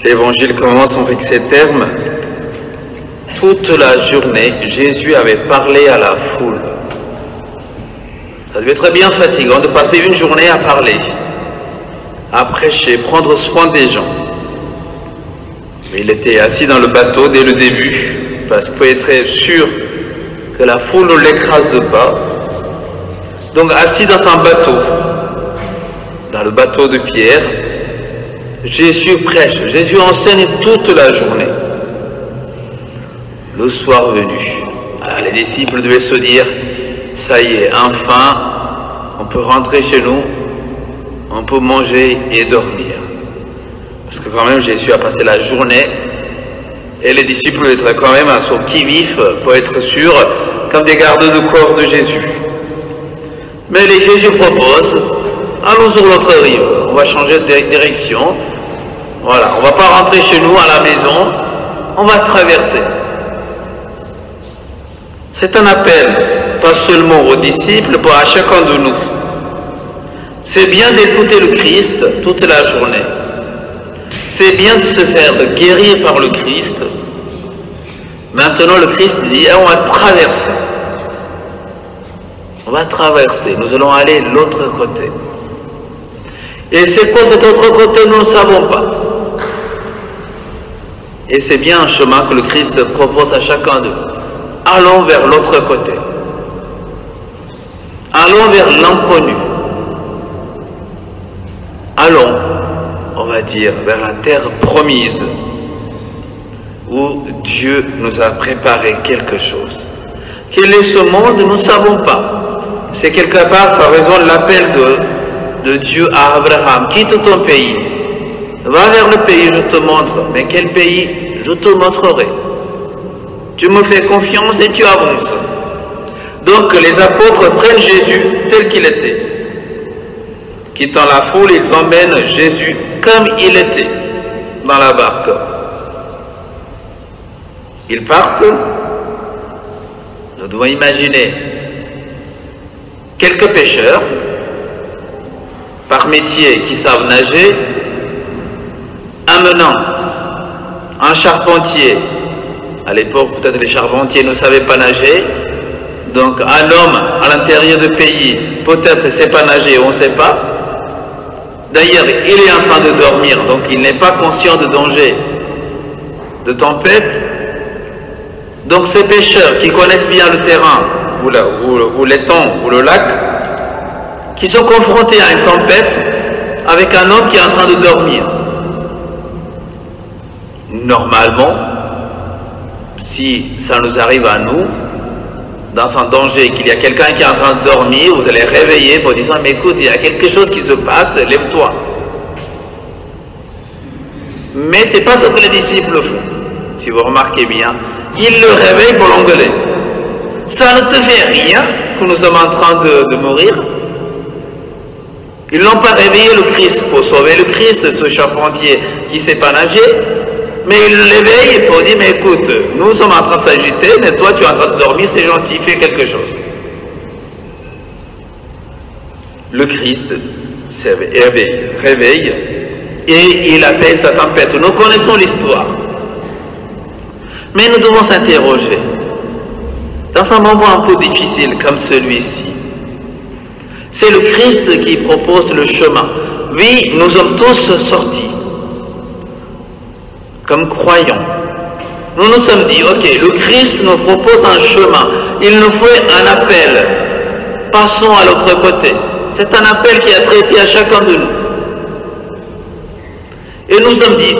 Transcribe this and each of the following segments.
L'évangile commence avec ces termes. Toute la journée, Jésus avait parlé à la foule. Ça devait être très bien fatigant de passer une journée à parler, à prêcher, prendre soin des gens. Mais il était assis dans le bateau dès le début, parce qu'il pouvait être sûr que la foule ne l'écrase pas. Donc assis dans un bateau, dans le bateau de Pierre, Jésus prêche, Jésus enseigne toute la journée. Le soir venu, alors les disciples devaient se dire, ça y est, enfin, on peut rentrer chez nous, on peut manger et dormir. Parce que quand même, Jésus a passé la journée, et les disciples étaient quand même à son qui-vif pour être sûrs, comme des gardes de corps de Jésus. Mais Jésus propose, allons sur l'autre rive, on va changer de direction. Voilà, on ne va pas rentrer chez nous à la maison, on va traverser. C'est un appel, pas seulement aux disciples, mais à chacun de nous. C'est bien d'écouter le Christ toute la journée. C'est bien de se faire guérir par le Christ. Maintenant, le Christ dit, on va traverser. On va traverser, nous allons aller de l'autre côté. Et c'est quoi cet autre côté, nous ne savons pas. Et c'est bien un chemin que le Christ propose à chacun d'eux. Allons vers l'autre côté. Allons vers l'inconnu. Allons, on va dire, vers la terre promise, où Dieu nous a préparé quelque chose. Quel est ce monde, nous ne savons pas. C'est quelque part, ça résonne l'appel de Dieu à Abraham. Quitte ton pays. Va vers le pays, je te montre. Mais quel pays? Je te montrerai. Tu me fais confiance et tu avances. Donc les apôtres prennent Jésus tel qu'il était. Quittant la foule, ils emmènent Jésus comme il était dans la barque. Ils partent. Nous devons imaginer quelques pêcheurs, par métier qui savent nager, amenant un charpentier. À l'époque, peut-être les charpentiers ne savaient pas nager. Donc un homme à l'intérieur du pays, peut-être ne sait pas nager, on ne sait pas. D'ailleurs, il est en train de dormir, donc il n'est pas conscient de danger, de tempête. Donc ces pêcheurs qui connaissent bien le terrain, ou l'étang, ou le lac, qui sont confrontés à une tempête avec un homme qui est en train de dormir. Normalement, si ça nous arrive à nous, dans un danger, qu'il y a quelqu'un qui est en train de dormir, vous allez réveiller pour dire, mais écoute, il y a quelque chose qui se passe, lève-toi. Mais ce n'est pas ce que les disciples font, si vous remarquez bien. Ils le réveillent pour l'engueuler. Ça ne te fait rien que nous sommes en train de mourir. Ils n'ont pas réveillé le Christ pour sauver le Christ, ce charpentier qui ne sait pas nager. Mais il l'éveille pour dire, mais écoute, nous sommes en train de s'agiter, mais toi tu es en train de dormir, c'est gentil, fais quelque chose. Le Christ réveille et il apaise la tempête. Nous connaissons l'histoire. Mais nous devons s'interroger. Dans un moment un peu difficile comme celui-ci, c'est le Christ qui propose le chemin. Oui, nous sommes tous sortis comme croyants. Nous nous sommes dit, ok, le Christ nous propose un chemin, il nous fait un appel, passons à l'autre côté. C'est un appel qui est adressé à chacun de nous. Et nous sommes dit,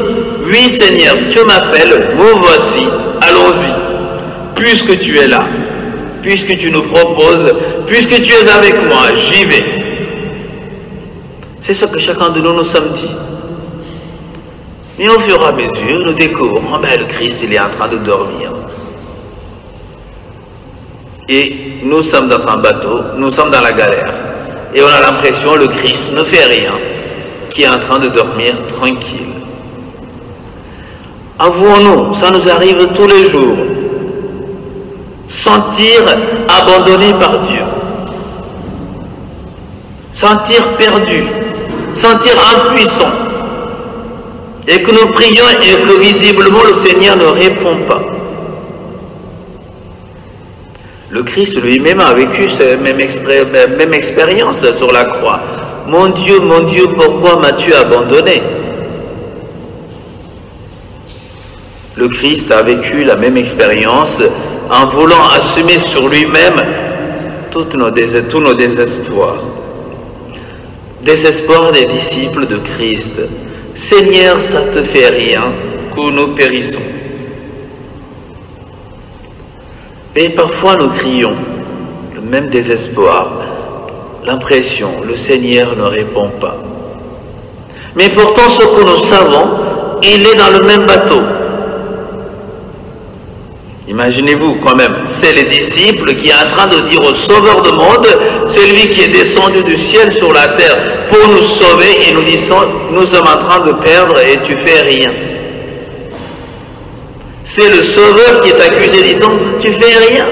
oui Seigneur, tu m'appelles, me voici, allons-y. Puisque tu es là, puisque tu nous proposes, puisque tu es avec moi, j'y vais. C'est ce que chacun de nous nous sommes dit. Mais au fur et à mesure, nous découvrons, ben, le Christ, il est en train de dormir. Et nous sommes dans un bateau, nous sommes dans la galère. Et on a l'impression, le Christ ne fait rien, qui est en train de dormir tranquille. Avouons-nous, ça nous arrive tous les jours. Sentir abandonné par Dieu. Sentir perdu. Sentir impuissant. et que nous prions et que visiblement le Seigneur ne répond pas. Le Christ lui-même a vécu cette même expérience sur la croix. Mon Dieu, pourquoi m'as-tu abandonné? Le Christ a vécu la même expérience en voulant assumer sur lui-même tous nos désespoirs. Désespoir des disciples de Christ. Seigneur, ça te fait rien que nous périssons. Et parfois nous crions le même désespoir, l'impression, le Seigneur ne répond pas. Mais pourtant ce que nous savons, il est dans le même bateau. Imaginez-vous quand même, c'est les disciples qui est en train de dire au Sauveur du monde, c'est lui qui est descendu du ciel sur la terre pour nous sauver et nous disons, nous sommes en train de perdre et tu fais rien. C'est le Sauveur qui est accusé disant, tu fais rien.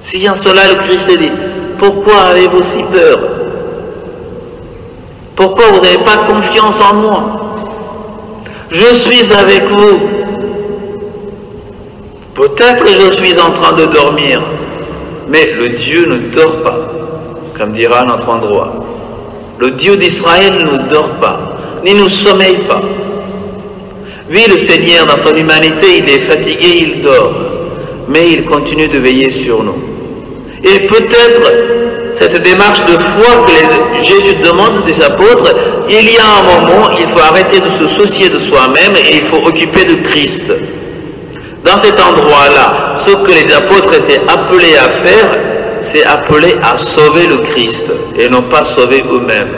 Si en cela le Christ dit, pourquoi avez-vous si peur? Pourquoi vous n'avez pas confiance en moi? Je suis avec vous. Peut-être je suis en train de dormir, mais le Dieu ne dort pas, comme dira notre endroit. Le Dieu d'Israël ne dort pas, ni ne sommeille pas. Oui, le Seigneur, dans son humanité, il est fatigué, il dort, mais il continue de veiller sur nous. Et peut-être, cette démarche de foi que Jésus demande des apôtres, il y a un moment, il faut arrêter de se soucier de soi-même et il faut occuper de Christ. Dans cet endroit-là, ce que les apôtres étaient appelés à faire, c'est appeler à sauver le Christ et non pas sauver eux-mêmes.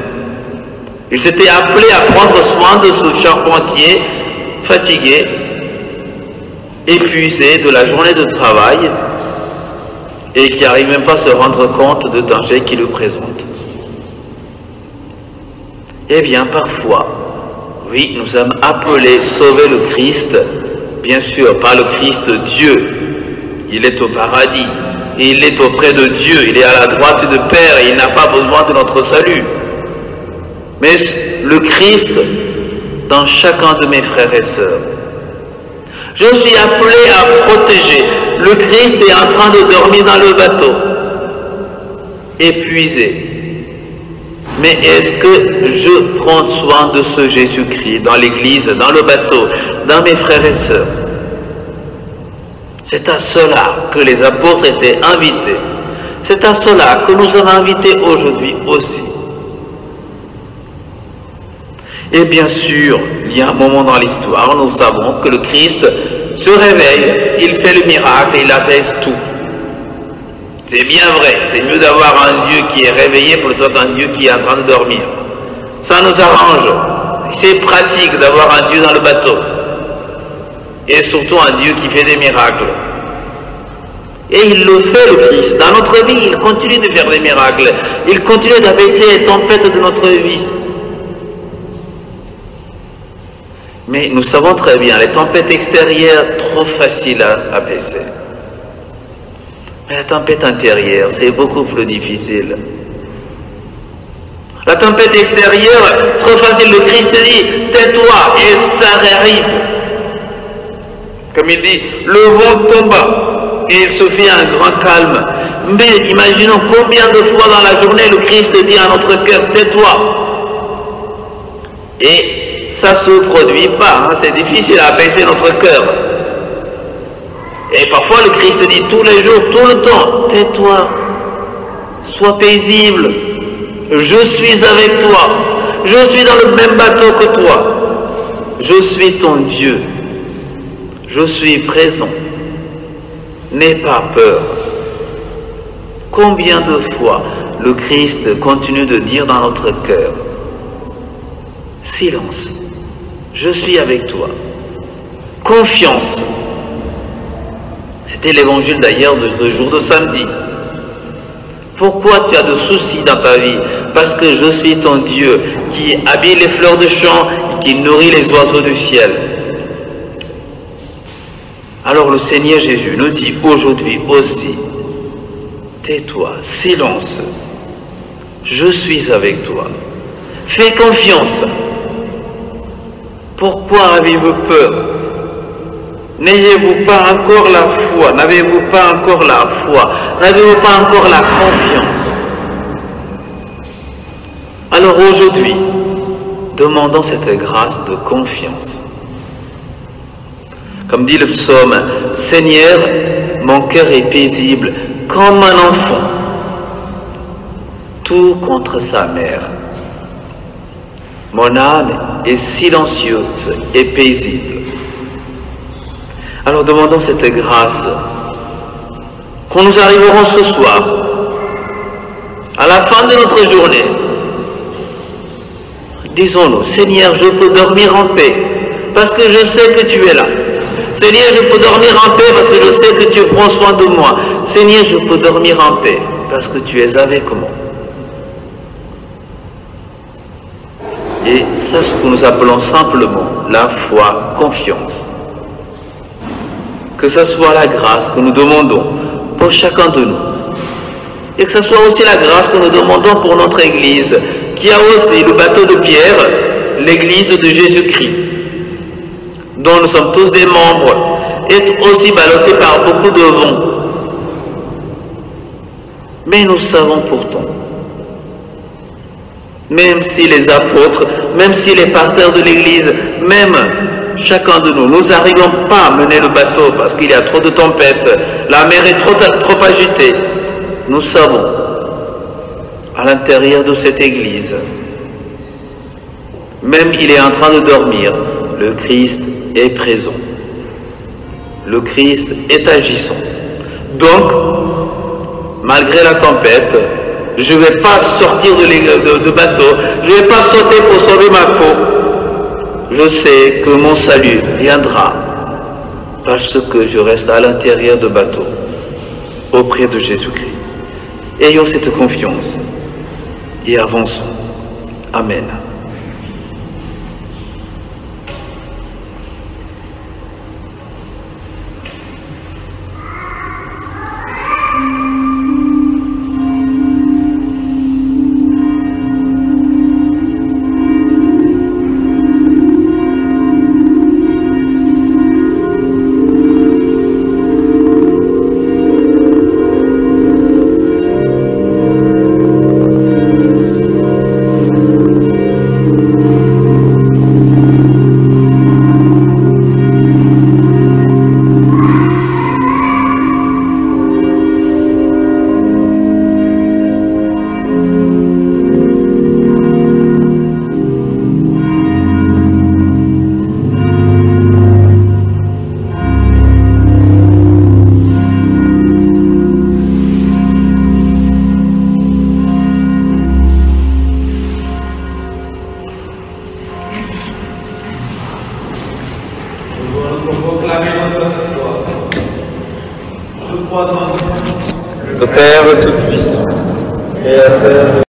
Ils s'étaient appelés à prendre soin de ce charpentier fatigué, épuisé de la journée de travail et qui n'arrive même pas à se rendre compte du danger qu'il lui présente. Eh bien, parfois, oui, nous sommes appelés à sauver le Christ, bien sûr, pas le Christ Dieu. Il est au paradis, il est auprès de Dieu, il est à la droite du Père et il n'a pas besoin de notre salut. Mais le Christ dans chacun de mes frères et sœurs. Je suis appelé à protéger. Le Christ est en train de dormir dans le bateau, épuisé. Mais est-ce que je prends soin de ce Jésus-Christ dans l'église, dans le bateau, dans mes frères et sœurs? C'est à cela que les apôtres étaient invités. C'est à cela que nous sommes invités aujourd'hui aussi. Et bien sûr, il y a un moment dans l'histoire, nous savons que le Christ se réveille, il fait le miracle et il apaise tout. C'est bien vrai, c'est mieux d'avoir un Dieu qui est réveillé plutôt qu'un Dieu qui est en train de dormir. Ça nous arrange. C'est pratique d'avoir un Dieu dans le bateau. Et surtout un Dieu qui fait des miracles. Et il le fait, le Christ. Dans notre vie, il continue de faire des miracles. Il continue d'apaiser les tempêtes de notre vie. Mais nous savons très bien, les tempêtes extérieures, trop faciles à apaiser. Mais la tempête intérieure, c'est beaucoup plus difficile. La tempête extérieure, trop facile, le Christ dit, tais-toi, et ça arrive. Comme il dit, le vent tomba, et il se fait un grand calme. Mais imaginons combien de fois dans la journée le Christ dit à notre cœur, tais-toi. Et ça ne se produit pas, hein, c'est difficile à apaiser notre cœur. Et parfois le Christ dit tous les jours, tout le temps, tais-toi, sois paisible, je suis avec toi, je suis dans le même bateau que toi, je suis ton Dieu, je suis présent, n'aie pas peur. Combien de fois le Christ continue de dire dans notre cœur, silence, je suis avec toi, confiance. C'était l'évangile d'ailleurs de ce jour de samedi. Pourquoi tu as de soucis dans ta vie? Parce que je suis ton Dieu qui habille les fleurs du champ et qui nourrit les oiseaux du ciel. Alors le Seigneur Jésus nous dit aujourd'hui aussi, tais-toi, silence, je suis avec toi, fais confiance. Pourquoi avez-vous peur? N'ayez-vous pas encore la foi? N'avez-vous pas encore la foi? N'avez-vous pas encore la confiance? Alors aujourd'hui, demandons cette grâce de confiance. Comme dit le psaume, « Seigneur, mon cœur est paisible comme un enfant, tout contre sa mère. Mon âme est silencieuse et paisible. » Alors demandons cette grâce, quand nous arriverons ce soir, à la fin de notre journée, disons-nous, Seigneur, je peux dormir en paix, parce que je sais que tu es là. Seigneur, je peux dormir en paix, parce que je sais que tu prends soin de moi. Seigneur, je peux dormir en paix, parce que tu es avec moi. Et c'est ce que nous appelons simplement la foi, confiance. Que ce soit la grâce que nous demandons pour chacun de nous. Et que ce soit aussi la grâce que nous demandons pour notre Église, qui a aussi le bateau de Pierre, l'Église de Jésus-Christ, dont nous sommes tous des membres, est aussi ballottée par beaucoup de vents. Mais nous savons pourtant, même si les apôtres, même si les pasteurs de l'Église, même chacun de nous, nous n'arrivons pas à mener le bateau parce qu'il y a trop de tempêtes, la mer est trop agitée, nous savons, à l'intérieur de cette Église, même il est en train de dormir, le Christ est présent. Le Christ est agissant. Donc, malgré la tempête, je ne vais pas sortir de bateau, je ne vais pas sauter pour sauver ma peau. Je sais que mon salut viendra parce que je reste à l'intérieur du bateau, auprès de Jésus-Christ. Ayons cette confiance et avançons. Amen. Le Père Tout-Puissant, Créateur